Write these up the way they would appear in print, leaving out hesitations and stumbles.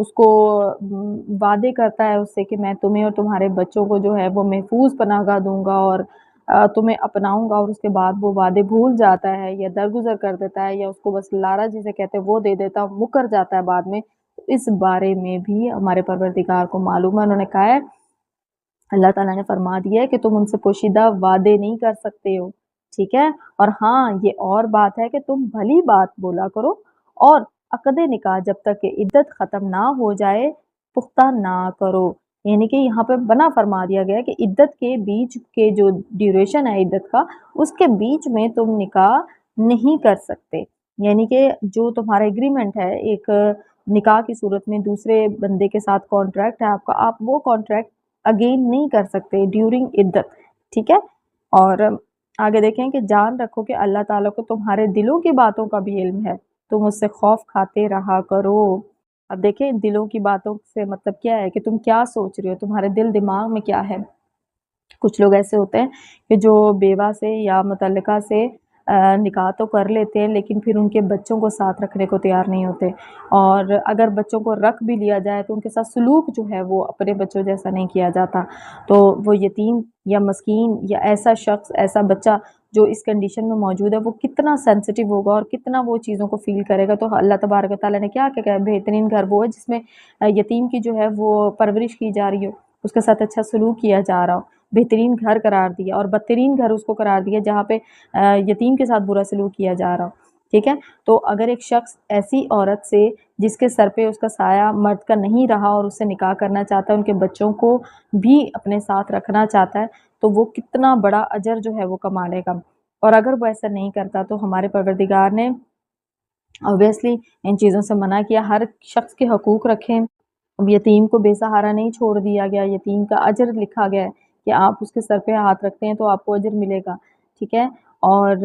اس کو وعدے کرتا ہے اس سے کہ میں تمہیں اور تمہارے بچوں کو جو ہے وہ محفوظ پناہ گاہ دوں گا اور تمہیں اپناؤں گا، اور اس کے بعد وہ وعدے بھول جاتا ہے یا درگزر کر دیتا ہے یا اس کو بس لارا جسے کہتے ہیں وہ دے دیتا ہے، مکر جاتا ہے بعد میں، اس بارے میں بھی ہمارے پروردگار کو معلوم ہے۔ انہوں نے کہا ہے، اللہ تعالیٰ نے فرما دیا ہے کہ تم ان سے پوشیدہ وعدے نہیں کر سکتے ہو، ٹھیک ہے؟ اور ہاں یہ اور بات ہے کہ تم بھلی بات بولا کرو اور عقد نکاح جب تک کہ عدت ختم نہ ہو جائے پختہ نہ کرو، یعنی کہ یہاں پہ بنا فرما دیا گیا ہے کہ عدت کے بیچ کے جو ڈیوریشن ہے عدت کا، اس کے بیچ میں تم نکاح نہیں کر سکتے، یعنی کہ جو تمہارا ایگریمنٹ ہے ایک نکاح کی صورت میں دوسرے بندے کے ساتھ کانٹریکٹ ہے آپ کا، آپ وہ کانٹریکٹ اگین نہیں کر سکتے ڈیورنگ عدت، ٹھیک ہے؟ اور آگے دیکھیں کہ جان رکھو کہ اللہ تعالیٰ کو تمہارے دلوں کی باتوں کا بھی علم ہے، تم اس سے خوف کھاتے رہا کرو۔ اب دیکھیں دلوں کی باتوں سے مطلب کیا ہے کہ تم کیا سوچ رہے ہو، تمہارے دل دماغ میں کیا ہے۔ کچھ لوگ ایسے ہوتے ہیں کہ جو بیوہ سے یا متعلقہ سے نکاح تو کر لیتے ہیں لیکن پھر ان کے بچوں کو ساتھ رکھنے کو تیار نہیں ہوتے، اور اگر بچوں کو رکھ بھی لیا جائے تو ان کے ساتھ سلوک جو ہے وہ اپنے بچوں جیسا نہیں کیا جاتا، تو وہ یتیم یا مسکین یا ایسا شخص ایسا بچہ جو اس کنڈیشن میں موجود ہے وہ کتنا سینسٹیو ہوگا اور کتنا وہ چیزوں کو فیل کرے گا۔ تو اللہ تبارک و تعالیٰ نے کیا کہا ہے، بہترین گھر وہ ہے جس میں یتیم کی جو ہے وہ پرورش کی جا رہی ہو، اس کے ساتھ اچھا سلوک کیا جا رہا ہو، بہترین گھر قرار دیا، اور بدترین گھر اس کو قرار دیا جہاں پہ یتیم کے ساتھ برا سلوک کیا جا رہا ہو، ٹھیک ہے؟ تو اگر ایک شخص ایسی عورت سے جس کے سر پہ اس کا سایہ مرد کا نہیں رہا اور اس سے نکاح کرنا چاہتا ہے، ان کے بچوں کو بھی اپنے ساتھ رکھنا چاہتا ہے، تو وہ کتنا بڑا اجر جو ہے وہ کما لے گا۔ اور اگر وہ ایسا نہیں کرتا تو ہمارے پروردگار نے اوبیسلی ان چیزوں سے منع کیا، ہر شخص کے حقوق رکھیں، یتیم کو بے سہارا نہیں چھوڑ دیا گیا، یتیم کا اجر لکھا گیا ہے کہ آپ اس کے سر پہ ہاتھ رکھتے ہیں تو آپ کو اجر ملے گا، ٹھیک ہے؟ اور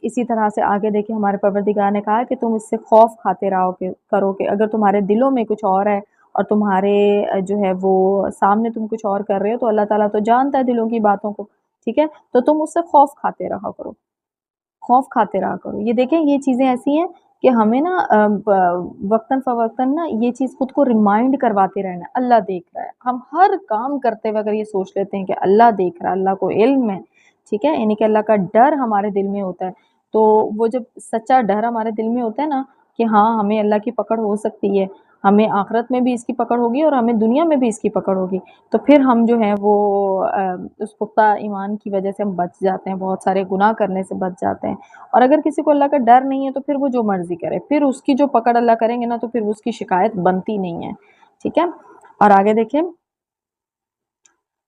اسی طرح سے آگے دیکھیں ہمارے پروردگار نے کہا کہ تم اس سے خوف کھاتے رہو کرو کہ اگر تمہارے دلوں میں کچھ اور ہے اور تمہارے جو ہے وہ سامنے تم کچھ اور کر رہے ہو، تو اللہ تعالیٰ تو جانتا ہے دلوں کی باتوں کو، ٹھیک ہے؟ تو تم اس سے خوف کھاتے رہا کرو، خوف کھاتے رہا کرو۔ یہ دیکھیں یہ چیزیں ایسی ہیں کہ ہمیں نا وقتاً فوقتاً نا یہ چیز خود کو ریمائنڈ کرواتے رہنا ہے، اللہ دیکھ رہا ہے۔ ہم ہر کام کرتے ہوئے اگر یہ سوچ لیتے ہیں کہ اللہ دیکھ رہا ہے، اللہ کو علم ہے، ٹھیک ہے، یعنی کہ اللہ کا ڈر ہمارے دل میں ہوتا ہے، تو وہ جب سچا ڈر ہمارے دل میں ہوتا ہے نا کہ ہاں ہمیں اللہ کی پکڑ ہو سکتی ہے، ہمیں آخرت میں بھی اس کی پکڑ ہوگی اور ہمیں دنیا میں بھی اس کی پکڑ ہوگی، تو پھر ہم جو ہیں وہ اس پختہ ایمان کی وجہ سے ہم بچ جاتے ہیں، بہت سارے گناہ کرنے سے بچ جاتے ہیں۔ اور اگر کسی کو اللہ کا ڈر نہیں ہے تو پھر وہ جو مرضی کرے، پھر اس کی جو پکڑ اللہ کریں گے نا تو پھر اس کی شکایت بنتی نہیں ہے، ٹھیک ہے؟ اور آگے دیکھیں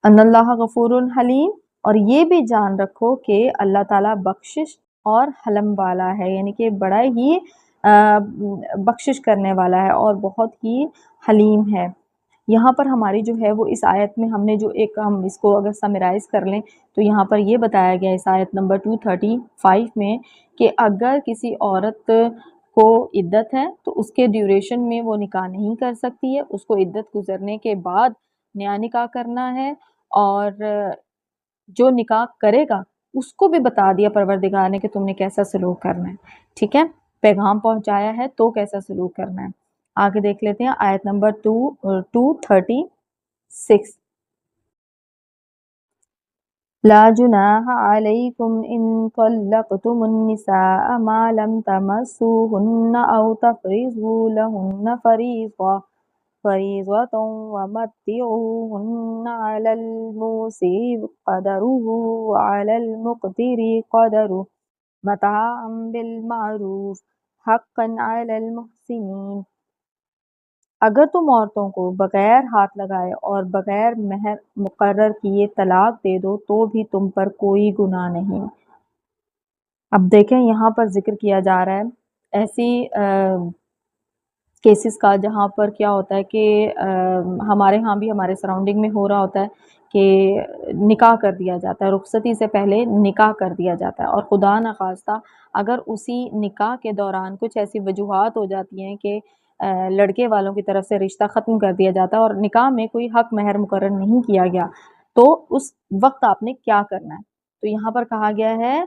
ان اللہ غفور حلیم، اور یہ بھی جان رکھو کہ اللہ تعالیٰ بخشش اور حلم والا ہے، یعنی کہ بڑا ہی بخشش کرنے والا ہے اور بہت ہی حلیم ہے۔ یہاں پر ہماری جو ہے وہ اس آیت میں ہم نے جو ایک ہم اس کو اگر سمرائز کر لیں تو یہاں پر یہ بتایا گیا اس آیت نمبر 235 میں کہ اگر کسی عورت کو عدت ہے تو اس کے ڈیوریشن میں وہ نکاح نہیں کر سکتی ہے، اس کو عدت گزرنے کے بعد نیا نکاح کرنا ہے، اور جو نکاح کرے گا اس کو بھی بتا دیا پروردگار نے کہ تم نے کیسا سلوک کرنا ہے، ٹھیک ہے؟ پیغام پہنچایا ہے تو کیسا سلوک کرنا ہے۔ آگے دیکھ لیتے ہیں آیت نمبر 236 لا جناح علیکم ان طلقتم النساء ما لم تمسوهن او تفرضوا لهن فریضة ومتعوهن على الموسع قدره وعلى المقتر قدره متاعا بالمعروف حقا على المحسنین۔ اگر تم عورتوں کو بغیر ہاتھ لگائے اور بغیر مہر مقرر کیے طلاق دے دو تو بھی تم پر کوئی گناہ نہیں۔ اب دیکھیں یہاں پر ذکر کیا جا رہا ہے ایسی کیسز کا جہاں پر کیا ہوتا ہے کہ ہمارے ہاں بھی ہمارے سراؤنڈنگ میں ہو رہا ہوتا ہے کہ نکاح کر دیا جاتا ہے، رخصتی سے پہلے نکاح کر دیا جاتا ہے، اور خدا نخواستہ اگر اسی نکاح کے دوران کچھ ایسی وجوہات ہو جاتی ہیں کہ لڑکے والوں کی طرف سے رشتہ ختم کر دیا جاتا ہے اور نکاح میں کوئی حق مہر مقرر نہیں کیا گیا، تو اس وقت آپ نے کیا کرنا ہے؟ تو یہاں پر کہا گیا ہے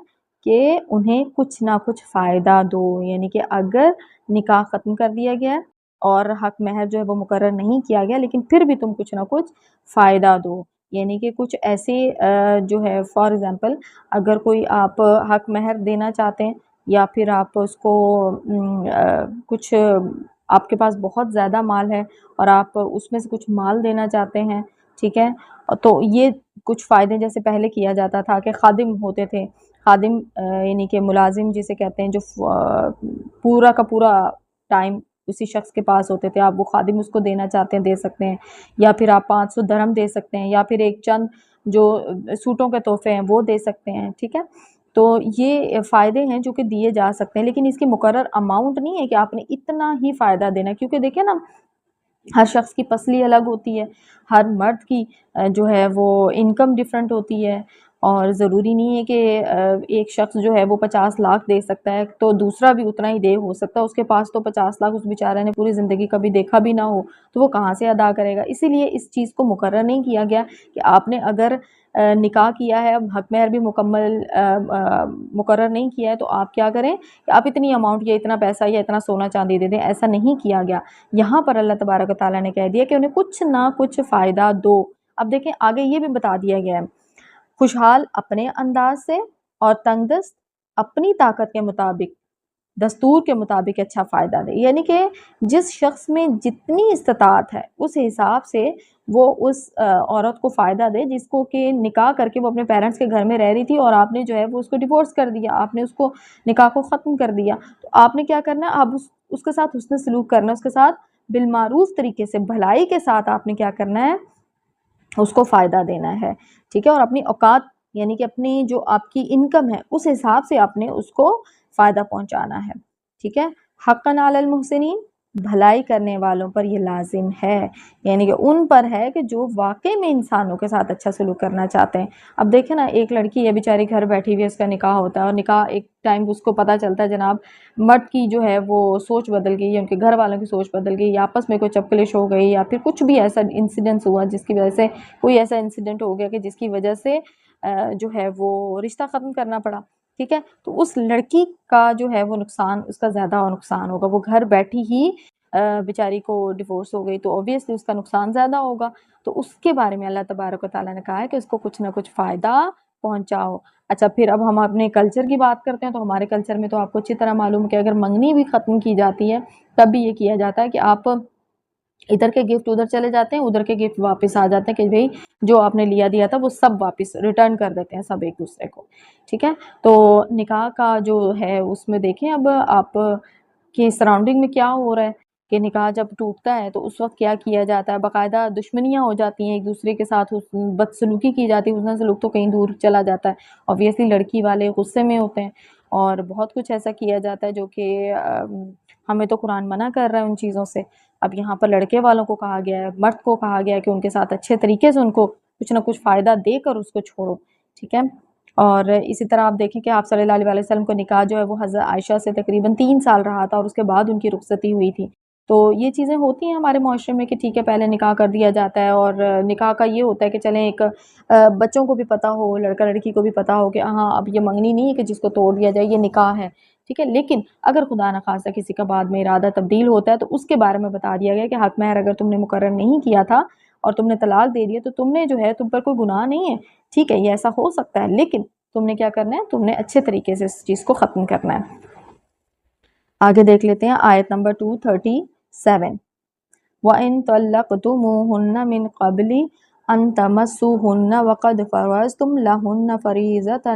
کہ انہیں کچھ نہ کچھ فائدہ دو، یعنی کہ اگر نکاح ختم کر دیا گیا ہے اور حق مہر جو ہے وہ مقرر نہیں کیا گیا، لیکن پھر بھی تم کچھ نہ کچھ فائدہ دو، یعنی کہ کچھ ایسے جو ہے فار ایگزامپل اگر کوئی آپ حق مہر دینا چاہتے ہیں یا پھر آپ اس کو کچھ آپ کے پاس بہت زیادہ مال ہے اور آپ اس میں سے کچھ مال دینا چاہتے ہیں، ٹھیک ہے، تو یہ کچھ فائدے جیسے پہلے کیا جاتا تھا کہ خادم ہوتے تھے، خادم یعنی کہ ملازم جسے کہتے ہیں جو پورا کا پورا ٹائم اسی شخص کے پاس ہوتے تھے، آپ وہ خادم اس کو دینا چاہتے ہیں دے سکتے ہیں، یا پھر آپ 500 درہم دے سکتے ہیں، یا پھر ایک چند جو سوٹوں کے تحفے ہیں وہ دے سکتے ہیں، ٹھیک ہے، تو یہ فائدے ہیں جو کہ دیے جا سکتے ہیں، لیکن اس کی مقرر اماؤنٹ نہیں ہے کہ آپ نے اتنا ہی فائدہ دینا، کیونکہ دیکھیں نا ہر شخص کی پسلی الگ ہوتی ہے، ہر مرد کی جو ہے وہ انکم ڈیفرنٹ ہوتی ہے، اور ضروری نہیں ہے کہ ایک شخص جو ہے وہ 50 لاکھ دے سکتا ہے تو دوسرا بھی اتنا ہی دے، ہو سکتا ہے اس کے پاس تو 50 لاکھ اس بیچارے نے پوری زندگی کبھی دیکھا بھی نہ ہو، تو وہ کہاں سے ادا کرے گا، اسی لیے اس چیز کو مقرر نہیں کیا گیا کہ آپ نے اگر نکاح کیا ہے، اب حق مہر بھی مکمل مقرر نہیں کیا ہے تو آپ کیا کریں کہ آپ اتنی اماؤنٹ یا اتنا پیسہ یا اتنا سونا چاندی دے دیں، ایسا نہیں کیا گیا، یہاں پر اللہ تبارک و تعالیٰ نے کہہ دیا کہ انہیں کچھ نہ کچھ فائدہ دو۔ اب دیکھیں آگے یہ بھی بتا دیا گیا ہے، خوشحال اپنے انداز سے اور تنگ دست اپنی طاقت کے مطابق دستور کے مطابق اچھا فائدہ دے، یعنی کہ جس شخص میں جتنی استطاعت ہے اس حساب سے وہ اس عورت کو فائدہ دے جس کو کہ نکاح کر کے وہ اپنے پیرنٹس کے گھر میں رہ رہی تھی اور آپ نے جو ہے وہ اس کو ڈیورس کر دیا، آپ نے اس کو نکاح کو ختم کر دیا، تو آپ نے کیا کرنا ہے، آپ اس کے ساتھ حسن سلوک کرنا، اس کے ساتھ بالمعروف طریقے سے بھلائی کے ساتھ آپ نے کیا کرنا ہے، اس کو فائدہ دینا ہے، ٹھیک ہے، اور اپنی اوقات یعنی کہ اپنی جو آپ کی انکم ہے اس حساب سے آپ نے اس کو فائدہ پہنچانا ہے، ٹھیک ہے، حقاً علی المحسنین بھلائی کرنے والوں پر یہ لازم ہے، یعنی کہ ان پر ہے کہ جو واقعی میں انسانوں کے ساتھ اچھا سلوک کرنا چاہتے ہیں۔ اب دیکھیں نا ایک لڑکی ہے بیچاری گھر بیٹھی ہوئی ہے، اس کا نکاح ہوتا ہے اور نکاح ایک ٹائم اس کو پتہ چلتا ہے جناب مرد کی جو ہے وہ سوچ بدل گئی ہے، ان کے گھر والوں کی سوچ بدل گئی، یا آپس میں کوئی چپکلش ہو گئی یا پھر کچھ بھی ایسا انسیڈنس ہوا جس کی وجہ سے کوئی ایسا انسیڈنٹ ہو گیا کہ جس کی وجہ سے جو ہے وہ رشتہ ختم کرنا پڑا، ٹھیک ہے، تو اس لڑکی کا جو ہے وہ نقصان اس کا زیادہ نقصان ہوگا، وہ گھر بیٹھی ہی بیچاری کو ڈیورس ہو گئی تو اوبیسلی اس کا نقصان زیادہ ہوگا، تو اس کے بارے میں اللہ تبارک و تعالیٰ نے کہا ہے کہ اس کو کچھ نہ کچھ فائدہ پہنچاؤ۔ اچھا پھر اب ہم اپنے کلچر کی بات کرتے ہیں تو ہمارے کلچر میں تو آپ کو اچھی طرح معلوم ہے کہ اگر منگنی بھی ختم کی جاتی ہے تب بھی یہ کیا جاتا ہے کہ آپ ادھر کے گفٹ ادھر چلے جاتے ہیں، ادھر کے گفٹ واپس آ جاتے ہیں کہ بھئی جو آپ نے لیا دیا تھا وہ سب واپس ریٹرن کر دیتے ہیں سب ایک دوسرے کو، ٹھیک ہے، تو نکاح کا جو ہے اس میں دیکھیں اب آپ کی سراؤنڈنگ میں کیا ہو رہا ہے کہ نکاح جب ٹوٹتا ہے تو اس وقت کیا کیا جاتا ہے، باقاعدہ دشمنیاں ہو جاتی ہیں ایک دوسرے کے ساتھ، بدسلوکی کی جاتی ہے، حسن سلوک تو کہیں دور چلا جاتا ہے، اوبویسلی لڑکی والے غصے میں ہوتے ہیں اور بہت کچھ ایسا کیا جاتا ہے جو کہ ہمیں تو قرآن منع کر رہا ہے ان چیزوں سے۔ اب یہاں پر لڑکے والوں کو کہا گیا ہے، مرد کو کہا گیا ہے کہ ان کے ساتھ اچھے طریقے سے ان کو کچھ نہ کچھ فائدہ دے کر اس کو چھوڑو، ٹھیک ہے، اور اسی طرح آپ دیکھیں کہ آپ صلی اللہ علیہ وسلم کو نکاح جو ہے وہ حضرت عائشہ سے تقریباً 3 سال رہا تھا اور اس کے بعد ان کی رخصتی ہوئی تھی، تو یہ چیزیں ہوتی ہیں ہمارے معاشرے میں کہ ٹھیک ہے پہلے نکاح کر دیا جاتا ہے، اور نکاح کا یہ ہوتا ہے کہ چلیں ایک بچوں کو بھی پتہ ہو، لڑکا لڑکی کو بھی پتہ ہو کہ ہاں اب یہ منگنی نہیں ہے کہ جس کو توڑ دیا جائے، یہ نکاح ہے، ٹھیک ہے، لیکن اگر خدا نخواستہ کسی کا بعد میں ارادہ تبدیل ہوتا ہے تو اس کے بارے میں بتا دیا گیا کہ حق مہر اگر تم نے مقرر نہیں کیا تھا اور تم نے طلاق دے دیا تو تم نے جو ہے تم پر کوئی گناہ نہیں ہے، ٹھیک ہے، یہ ایسا ہو سکتا ہے لیکن تم نے کیا کرنا ہے، تم نے اچھے طریقے سے اس چیز کو ختم کرنا ہے۔ آگے دیکھ لیتے ہیں آیت نمبر 237، وَإِن طَلَّقْتُمُوهُنَّ مِن قَبْلِ أَن تَمَسُّوهُنَّ وَقَدْ فَرَضْتُمْ لَهُنَّ فَرِيضَةً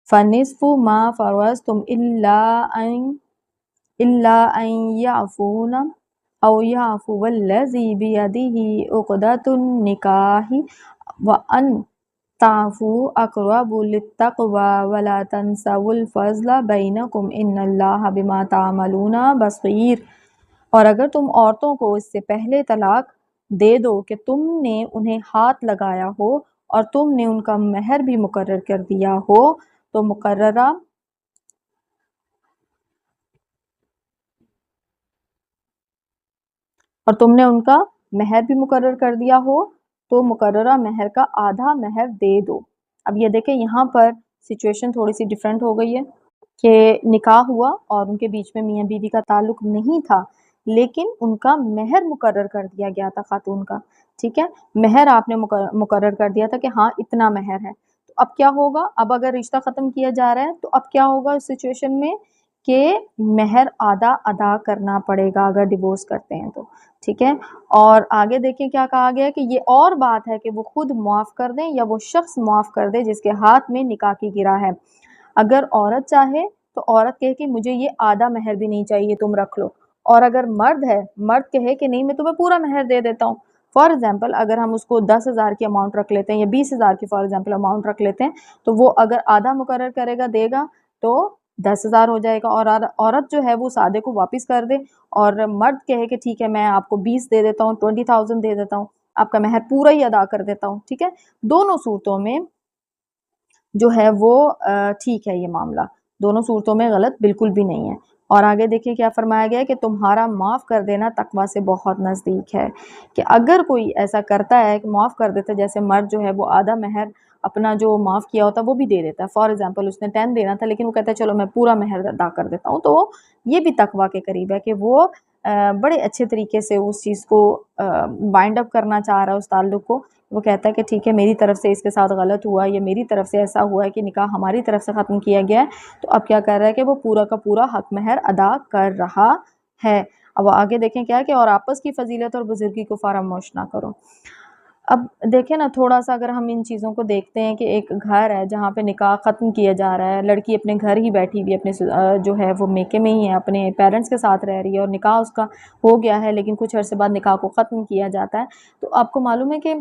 فَنِصْفُ مَا فَرَضْتُمْ إِلَّا أَن يَعْفُونَ أَوْ يَعْفُوَ الَّذِي بِيَدِهِ عُقْدَةُ النِّكَاحِ وَأَن تعفوا اقرب للتقوى ولا تنسوا الفضل بینکم ان اللہ بما تعملون بصیر، اور اگر تم عورتوں کو اس سے پہلے طلاق دے دو کہ تم نے انہیں ہاتھ لگایا ہو اور تم نے ان کا مہر بھی مقرر کر دیا ہو تو مقررہ مہر کا آدھا مہر دے دو۔ اب یہ دیکھیں یہاں پر سچویشن تھوڑی سی ڈیفرنٹ ہو گئی ہے، کہ نکاح ہوا اور ان کے بیچ میں میاں بیوی کا تعلق نہیں تھا، لیکن ان کا مہر مقرر کر دیا گیا تھا خاتون کا، ٹھیک ہے، مہر آپ نے مقرر کر دیا تھا کہ ہاں اتنا مہر ہے، تو اب کیا ہوگا، اب اگر رشتہ ختم کیا جا رہا ہے تو اب کیا ہوگا اس سچویشن میں کہ مہر آدھا ادا کرنا پڑے گا اگر ڈیورس کرتے ہیں تو، ٹھیک ہے، اور آگے دیکھیں کیا کہا گیا کہ یہ اور بات ہے کہ وہ خود معاف کر دیں یا وہ شخص معاف کر دے جس کے ہاتھ میں نکاح کی گرہ ہے، اگر عورت چاہے تو عورت کہے کہ مجھے یہ آدھا مہر بھی نہیں چاہیے تم رکھ لو، اور اگر مرد ہے، مرد کہے کہ نہیں میں تمہیں پورا مہر دے دیتا ہوں، فار ایگزامپل اگر ہم اس کو 10,000 کی اماؤنٹ رکھ لیتے ہیں یا 20,000 کی فار ایگزامپل اماؤنٹ رکھ لیتے ہیں، تو وہ اگر آدھا مقرر کرے گا دے گا تو 10,000 ہو جائے گا، اور عورت جو ہے وہ سادے کو واپس کر دے اور مرد کہے کہ ٹھیک ہے میں آپ کو 20 دے دیتا ہوں، 20,000 دے دیتا ہوں، آپ کا مہر پورا ہی ادا کر دیتا ہوں، ٹھیک ہے، دونوں صورتوں میں جو ہے وہ ٹھیک ہے، یہ معاملہ دونوں صورتوں میں غلط بالکل بھی نہیں ہے۔ اور آگے دیکھیں کیا فرمایا گیا ہے کہ تمہارا معاف کر دینا تقویٰ سے بہت نزدیک ہے، کہ اگر کوئی ایسا کرتا ہے کہ معاف کر دیتا ہے، جیسے مرد جو ہے وہ آدھا مہر اپنا جو معاف کیا ہوتا ہے وہ بھی دے دیتا ہے، فار ایگزامپل اس نے 10 دینا تھا لیکن وہ کہتا ہے چلو میں پورا مہر ادا کر دیتا ہوں، تو یہ بھی تقویٰ کے قریب ہے کہ وہ بڑے اچھے طریقے سے اس چیز کو بائنڈ اپ کرنا چاہ رہا ہے اس تعلق کو، وہ کہتا ہے کہ ٹھیک ہے میری طرف سے اس کے ساتھ غلط ہوا ہے یا میری طرف سے ایسا ہوا ہے کہ نکاح ہماری طرف سے ختم کیا گیا ہے، تو اب کیا کر رہا ہے کہ وہ پورا کا پورا حق مہر ادا کر رہا ہے۔ اب آگے دیکھیں کیا کہ اور آپس کی فضیلت اور بزرگی کو فراموش نہ کرو۔ اب دیکھیں نا تھوڑا سا اگر ہم ان چیزوں کو دیکھتے ہیں کہ ایک گھر ہے جہاں پہ نکاح ختم کیا جا رہا ہے، لڑکی اپنے گھر ہی بیٹھی ہوئی اپنے جو ہے وہ میکے میں ہی ہے، اپنے پیرنٹس کے ساتھ رہ رہی ہے اور نکاح اس کا ہو گیا ہے لیکن کچھ عرصے بعد نکاح کو ختم کیا جاتا ہے، تو آپ کو معلوم ہے کہ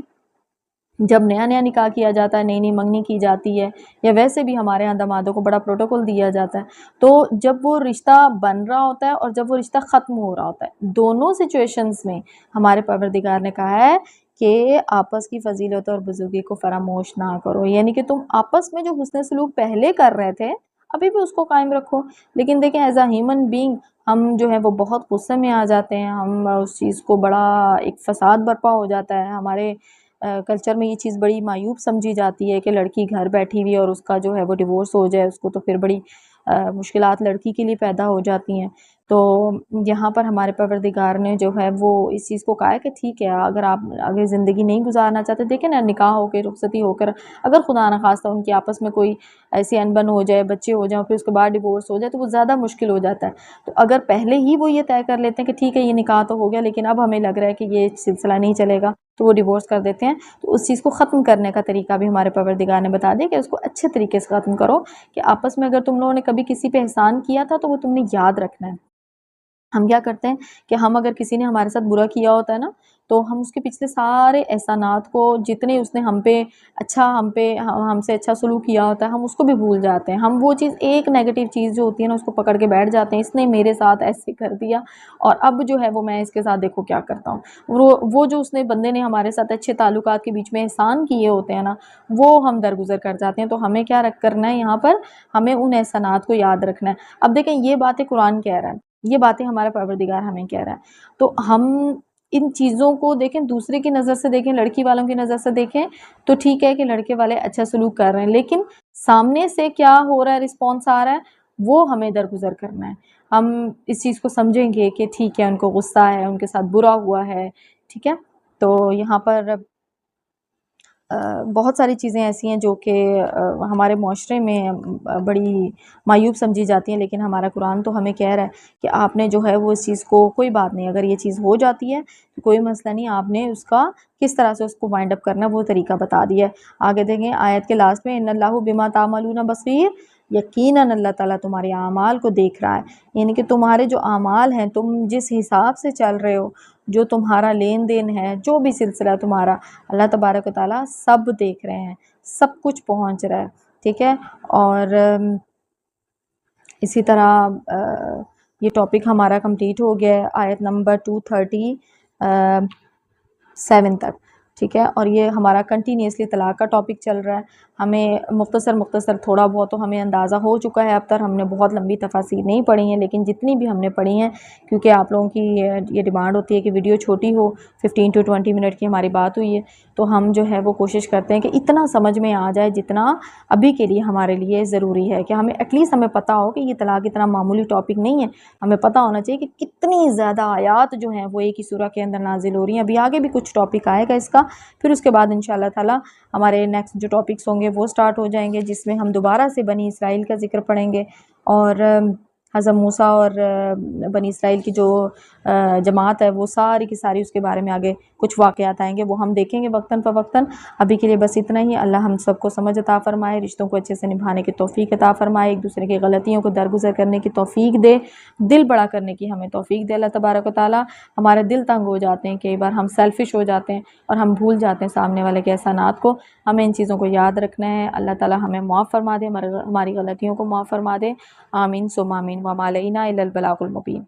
جب نیا نیا نکاح کیا جاتا ہے، نئی نئی منگنی کی جاتی ہے، یا ویسے بھی ہمارے یہاں دامادوں کو بڑا پروٹوکول دیا جاتا ہے، تو جب وہ رشتہ بن رہا ہوتا ہے اور جب وہ رشتہ ختم ہو رہا ہوتا ہے، دونوں سچویشنز میں ہمارے پروردگار نے کہا ہے کہ آپس کی فضیلت اور بزرگی کو فراموش نہ کرو، یعنی کہ تم آپس میں جو حسن سلوک پہلے کر رہے تھے ابھی بھی اس کو قائم رکھو، لیکن دیکھیں ایز اے ہیومن بینگ ہم جو ہے وہ بہت غصے میں آ جاتے ہیں، ہم اس چیز کو بڑا ایک فساد برپا ہو جاتا ہے، ہمارے کلچر میں یہ چیز بڑی معیوب سمجھی جاتی ہے کہ لڑکی گھر بیٹھی ہوئی اور اس کا جو ہے وہ ڈیورس ہو جائے، اس کو تو پھر بڑی مشکلات لڑکی کے لیے پیدا ہو جاتی ہیں، تو یہاں پر ہمارے پروردگار نے جو ہے وہ اس چیز کو کہا ہے کہ ٹھیک ہے اگر آپ آگے زندگی نہیں گزارنا چاہتے، دیکھیں نا نکاح ہو کے رخصتی ہو کر اگر خدا نخواستہ ان کی آپس میں کوئی ایسی انبن ہو جائے، بچے ہو جائیں، پھر اس کے بعد ڈیورس ہو جائے تو وہ زیادہ مشکل ہو جاتا ہے، تو اگر پہلے ہی وہ یہ طے کر لیتے ہیں کہ ٹھیک ہے یہ نکاح تو ہو گیا لیکن اب ہمیں لگ رہا ہے کہ یہ سلسلہ نہیں چلے گا تو وہ ڈیورس کر دیتے ہیں، تو اس چیز کو ختم کرنے کا طریقہ بھی ہمارے پروردگار نے بتا دیا کہ اس کو اچھے طریقے سے ختم کرو، کہ آپس میں اگر تم لوگوں نے کبھی کسی پہ احسان کیا تھا تو وہ تم نے یاد رکھنا ہے۔ ہم کیا کرتے ہیں کہ ہم اگر کسی نے ہمارے ساتھ برا کیا ہوتا ہے نا تو ہم اس کے پچھلے سارے احسانات کو، جتنے اس نے ہم سے اچھا سلوک کیا ہوتا ہے، ہم اس کو بھی بھول جاتے ہیں، ہم وہ چیز ایک نیگیٹو چیز جو ہوتی ہے نا اس کو پکڑ کے بیٹھ جاتے ہیں، اس نے میرے ساتھ ایسے کر دیا اور اب جو ہے وہ میں اس کے ساتھ دیکھو کیا کرتا ہوں، وہ جو اس نے بندے نے ہمارے ساتھ اچھے تعلقات کے بیچ میں احسان کیے ہوتے ہیں نا وہ ہم درگزر کر جاتے ہیں، تو ہمیں کیا کرنا ہے یہاں پر، ہمیں ان احسانات کو یاد رکھنا ہے۔ اب دیکھیں یہ باتیں قرآن کہہ رہا ہے، یہ باتیں ہمارا پروردگار ہمیں کہہ رہا ہے، تو ہم ان چیزوں کو دیکھیں، دوسرے کی نظر سے دیکھیں، لڑکی والوں کی نظر سے دیکھیں تو ٹھیک ہے کہ لڑکے والے اچھا سلوک کر رہے ہیں، لیکن سامنے سے کیا ہو رہا ہے، رسپانس آ رہا ہے، وہ ہمیں درگزر کرنا ہے۔ ہم اس چیز کو سمجھیں گے کہ ٹھیک ہے ان کو غصہ ہے، ان کے ساتھ برا ہوا ہے، ٹھیک ہے، تو یہاں پر بہت ساری چیزیں ایسی ہیں جو کہ ہمارے معاشرے میں بڑی معیوب سمجھی جاتی ہیں، لیکن ہمارا قرآن تو ہمیں کہہ رہا ہے کہ آپ نے جو ہے وہ اس چیز کو، کوئی بات نہیں اگر یہ چیز ہو جاتی ہے کوئی مسئلہ نہیں، آپ نے اس کا کس طرح سے اس کو وائنڈ اپ کرنا وہ طریقہ بتا دیا ہے۔ آگے دیکھیں آیت کے لاسٹ میں ان اللہ بما تعملون بصیر، یقیناً اللہ تعالیٰ تمہارے اعمال کو دیکھ رہا ہے، یعنی کہ تمہارے جو اعمال ہیں، تم جس حساب سے چل رہے ہو، جو تمہارا لین دین ہے، جو بھی سلسلہ تمہارا، اللہ تبارک و تعالیٰ سب دیکھ رہے ہیں، سب کچھ پہنچ رہا ہے، ٹھیک ہے، اور اسی طرح یہ ٹاپک ہمارا کمپلیٹ ہو گیا ہے آیت نمبر 237 تک، ٹھیک ہے، اور یہ ہمارا کنٹینیوسلی طلاق کا ٹاپک چل رہا ہے. ہمیں مختصر تھوڑا بہت تو ہمیں اندازہ ہو چکا ہے اب تک. ہم نے بہت لمبی تفاصیر نہیں پڑھی ہیں، لیکن جتنی بھی ہم نے پڑھی ہیں، کیونکہ آپ لوگوں کی یہ ڈیمانڈ ہوتی ہے کہ ویڈیو چھوٹی ہو، 15 to 20 منٹ کی ہماری بات ہوئی ہے، تو ہم جو ہے وہ کوشش کرتے ہیں کہ اتنا سمجھ میں آ جائے جتنا ابھی کے لیے ہمارے لیے ضروری ہے، کہ ہمیں ایٹ لیسٹ ہمیں پتہ ہو کہ یہ طلاق اتنا معمولی ٹاپک نہیں ہے. ہمیں پتہ ہونا چاہیے کہ کتنی زیادہ آیات جو ہیں وہ ایک ہی سورہ کے اندر نازل ہو رہی ہیں. ابھی آگے بھی کچھ ٹاپک آئے گا اس کا، پھر اس کے بعد انشاءاللہ تعالی ہمارے نیکسٹ جو ٹاپکس ہوں گے وہ سٹارٹ ہو جائیں گے، جس میں ہم دوبارہ سے بنی اسرائیل کا ذکر پڑھیں گے، اور حضرت موسیٰ اور بنی اسرائیل کی جو جماعت ہے وہ ساری کی ساری اس کے بارے میں آگے کچھ واقعات آئیں گے، وہ ہم دیکھیں گے وقتاً فوقتاً. ابھی کے لیے بس اتنا ہی. اللہ ہم سب کو سمجھ عطا فرمائے، رشتوں کو اچھے سے نبھانے کی توفیق عطا فرمائے، ایک دوسرے کی غلطیوں کو درگزر کرنے کی توفیق دے، دل بڑا کرنے کی ہمیں توفیق دے اللہ تبارک و تعالی. ہمارے دل تنگ ہو جاتے ہیں، کئی بار ہم سیلفش ہو جاتے ہیں اور ہم بھول جاتے ہیں سامنے والے کے احسانات کو. ہمیں ان چیزوں کو یاد رکھنا ہے. اللہ تعالی ہمیں معاف فرما دے، ہماری غلطیوں کو معاف فرما دے. آمین ثم آمین. وما علینا الا البلاغ المبین.